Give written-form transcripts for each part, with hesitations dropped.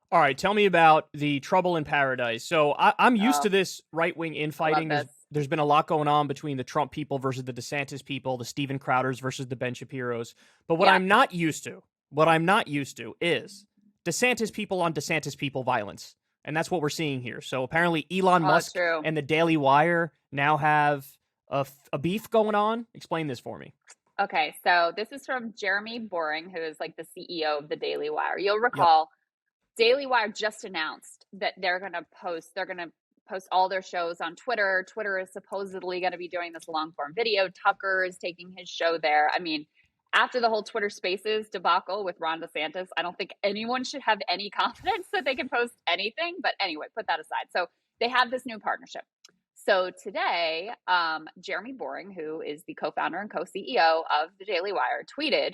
All right, tell me about the trouble in paradise. So I'm used to Oh, this right-wing I love infighting. There's this. there's been a lot going on between the Trump people versus the DeSantis people, the Steven Crowders versus the Ben Shapiros. But Yeah. what I'm not used to is DeSantis people on DeSantis people violence. And that's what we're seeing here. So apparently Elon Oh, Musk true. and the Daily Wire now have a beef going on. Explain this for me. Okay, so this is from Jeremy Boring, who is like the CEO of the Daily Wire. You'll Yep. recall Daily Wire just announced that they're going to post all their shows on Twitter. Twitter is supposedly going to be doing this long form video. Tucker is taking his show there. I mean, after the whole Twitter Spaces debacle with Ron DeSantis, I don't think anyone should have any confidence that they can post anything. But anyway, put that aside. So they have this new partnership. So today, Jeremy Boring, who is the co-founder and co-CEO of the Daily Wire, tweeted,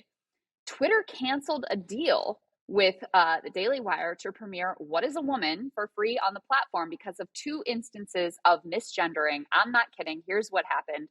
Twitter canceled a deal with the Daily Wire to premiere What is a Woman for free on the platform because of two instances of misgendering. I'm not kidding. Here's what happened.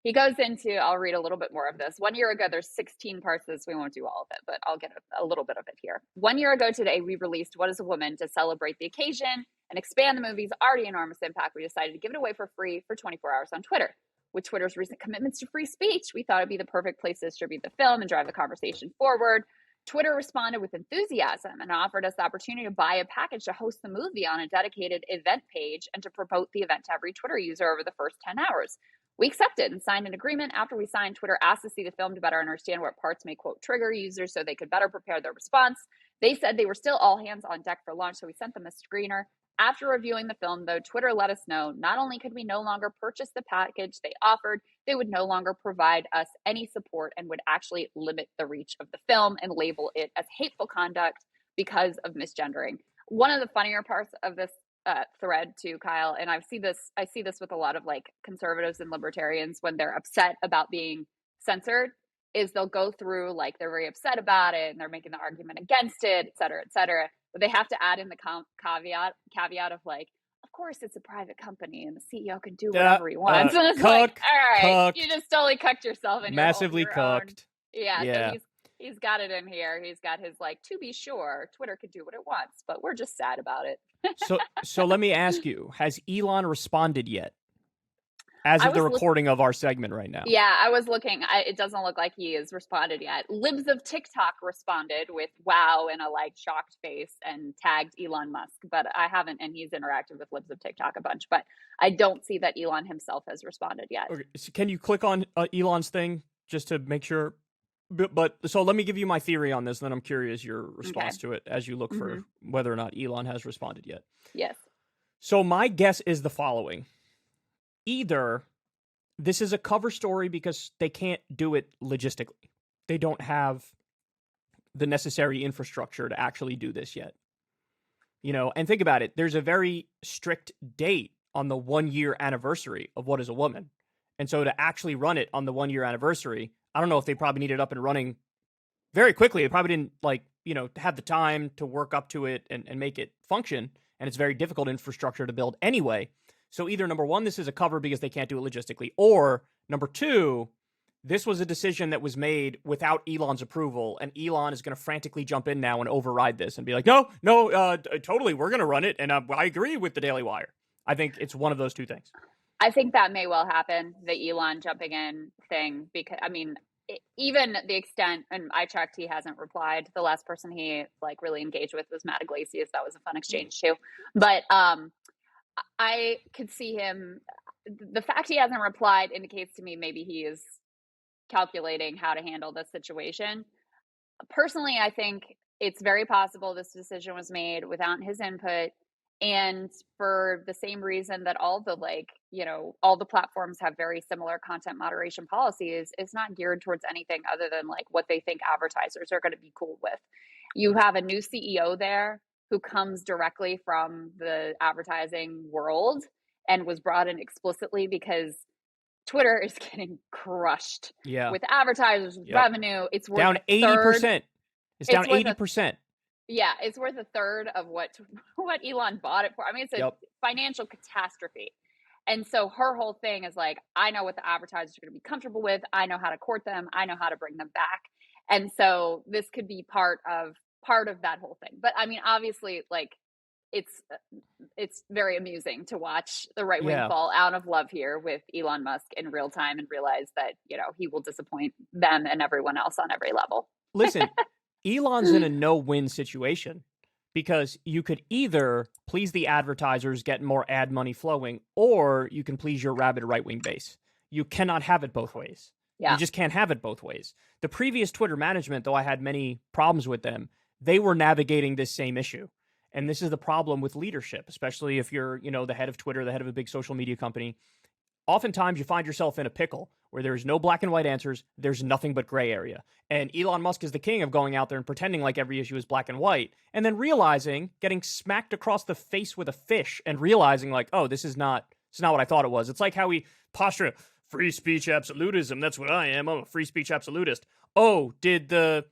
He goes into, I'll read a little bit more of this. 1 year ago, there's 16 parts of this. We won't do all of it, but I'll get a little bit of it here. 1 year ago today, we released What is a Woman to celebrate the occasion and expand the movie's already enormous impact. We decided to give it away for free for 24 hours on Twitter. With Twitter's recent commitments to free speech, we thought it'd be the perfect place to distribute the film and drive the conversation forward. Twitter responded with enthusiasm and offered us the opportunity to buy a package to host the movie on a dedicated event page and to promote the event to every Twitter user over the first 10 hours. We accepted and signed an agreement. After we signed, Twitter asked to see the film to better understand what parts may, quote, trigger users so they could better prepare their response. They said they were still all hands on deck for launch, so we sent them a screener. After reviewing the film, though, Twitter let us know not only could we no longer purchase the package they offered, they would no longer provide us any support and would actually limit the reach of the film and label it as hateful conduct because of misgendering. One of the funnier parts of this thread too, Kyle, and I see this with a lot of like conservatives and libertarians when they're upset about being censored, is they'll go through like they're very upset about it and they're making the argument against it, et cetera, et cetera. But they have to add in the caveat of like, of course it's a private company and the CEO can do whatever he wants. And it's like, Cooked, all right, you cooked, just totally cucked yourself and massively your own. cooked. Yeah, so Yeah. he's got it in here. He's got his like, to be sure, Twitter could do what it wants, but we're just sad about it. So let me ask you: has Elon responded yet? As I of the was look recording of our segment right now. Yeah, I was looking. It doesn't look like he has responded yet. Libs of TikTok responded with wow and a like shocked face and tagged Elon Musk, but I haven't, and he's interacted with Libs of TikTok a bunch, but I don't see that Elon himself has responded yet. Okay, so can you click on Elon's thing just to make sure? But so let me give you my theory on this, and then I'm curious your Okay. response to it as you look for Hmm. whether or not Elon has responded yet. Yes. So my guess is the following: either this is a cover story because they can't do it logistically. They don't have the necessary infrastructure to actually do this yet. And think about it. There's a very strict date on the 1 year anniversary of What is a Woman. And so to actually run it on the 1 year anniversary, I don't know if they probably need it up and running very quickly. They probably didn't have the time to work up to it and make it function. And it's very difficult infrastructure to build anyway. So either number one, this is a cover because they can't do it logistically, or number two, this was a decision that was made without Elon's approval, and Elon is going to frantically jump in now and override this and be like, no, totally, we're going to run it, and I agree with the Daily Wire. I think it's one of those two things. I think that may well happen, the Elon jumping in thing, because I mean, even the extent, and I checked, he hasn't replied. The last person he like really engaged with was Matt Iglesias. That was a fun exchange too. But I could see him. The fact he hasn't replied indicates to me maybe he is calculating how to handle this situation. Personally, I think it's very possible this decision was made without his input. And for the same reason that all the all the platforms have very similar content moderation policies, it's not geared towards anything other than like what they think advertisers are going to be cool with. You have a new CEO there who comes directly from the advertising world and was brought in explicitly because Twitter is getting crushed Yeah. with advertisers, with Yep. revenue. It's worth Down a third. 80%. It's It's down worth a 80%. Yeah, it's worth a third of what what Elon bought it for. I mean, it's a Yep. financial catastrophe. And so her whole thing is like, I know what the advertisers are going to be comfortable with. I know how to court them. I know how to bring them back. And so this could be part of part of that whole thing. But I mean, obviously, like, it's very amusing to watch the right wing fall out of love here with Elon Musk in real time and realize that, you know, he will disappoint them and everyone else on every level. Listen, Elon's in a no-win situation because you could either please the advertisers, get more ad money flowing, or you can please your rabid right-wing base. You cannot have it both ways. Yeah. You just can't have it both ways. The previous Twitter management, though I had many problems with them, they were navigating this same issue. And this is the problem with leadership, especially if you're, you know, the head of Twitter, the head of a big social media company. Oftentimes you find yourself in a pickle where there's no black and white answers. There's nothing but gray area. And Elon Musk is the king of going out there and pretending like every issue is black and white, and then realizing, getting smacked across the face with a fish and realizing like, oh, it's not what I thought it was. It's like how we posture free speech absolutism. That's what I am. I'm a free speech absolutist. Oh, did the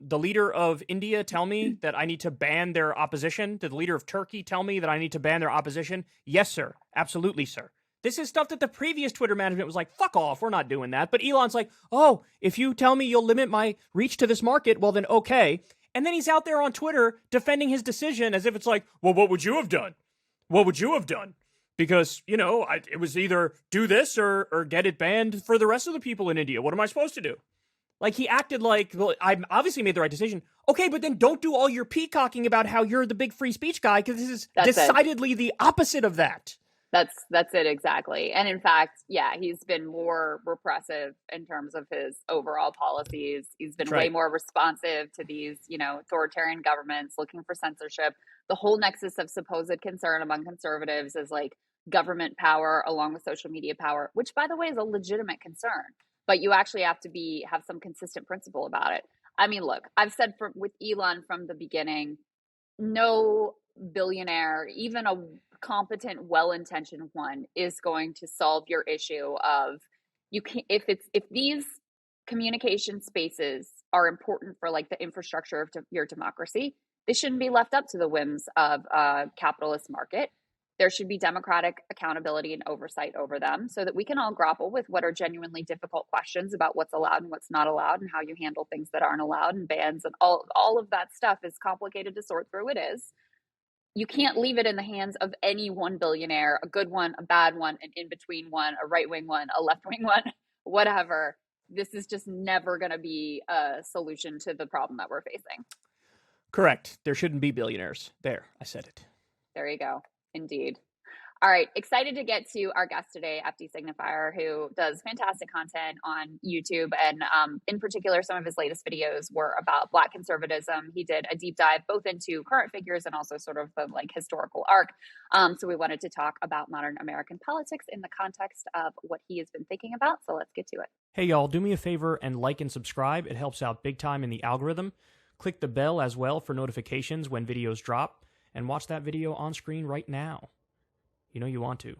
leader of India tell me that I need to ban their opposition? Did the leader of Turkey tell me that I need to ban their opposition? Yes, sir. Absolutely, sir. This is stuff that the previous Twitter management was like, fuck off, we're not doing that. But Elon's like, oh, if you tell me you'll limit my reach to this market, well then okay. And then he's out there on Twitter defending his decision as if it's like, well, what would you have done? What would you have done? Because, you know, it was either do this or get it banned for the rest of the people in India. What am I supposed to do? Like, he acted like, well, I obviously made the right decision. Okay, but then don't do all your peacocking about how you're the big free speech guy, because this is decidedly the opposite of that. That's it, exactly. And in fact, yeah, he's been more repressive in terms of his overall policies. He's been way more responsive to these, you know, authoritarian governments looking for censorship. The whole nexus of supposed concern among conservatives is like government power along with social media power, which, by the way, is a legitimate concern. But you actually have to have some consistent principle about it. I mean, look, I've said with Elon from the beginning, no billionaire, even a competent, well-intentioned one, is going to solve your issue of if these communication spaces are important for like the infrastructure of your democracy, they shouldn't be left up to the whims of a capitalist market. There should be democratic accountability and oversight over them so that we can all grapple with what are genuinely difficult questions about what's allowed and what's not allowed and how you handle things that aren't allowed and bans and all of that stuff is complicated to sort through. It is. You can't leave it in the hands of any one billionaire, a good one, a bad one, an in-between one, a right-wing one, a left-wing one, whatever. This is just never going to be a solution to the problem that we're facing. Correct. There shouldn't be billionaires. There, I said it. There you go. Indeed. All right. Excited to get to our guest today, FD Signifier, who does fantastic content on YouTube. And in particular, some of his latest videos were about Black conservatism. He did a deep dive both into current figures and also sort of the like historical arc. So we wanted to talk about modern American politics in the context of what he has been thinking about. So let's get to it. Hey, y'all, do me a favor and like and subscribe. It helps out big time in the algorithm. Click the bell as well for notifications when videos drop. And watch that video on screen right now. You know you want to.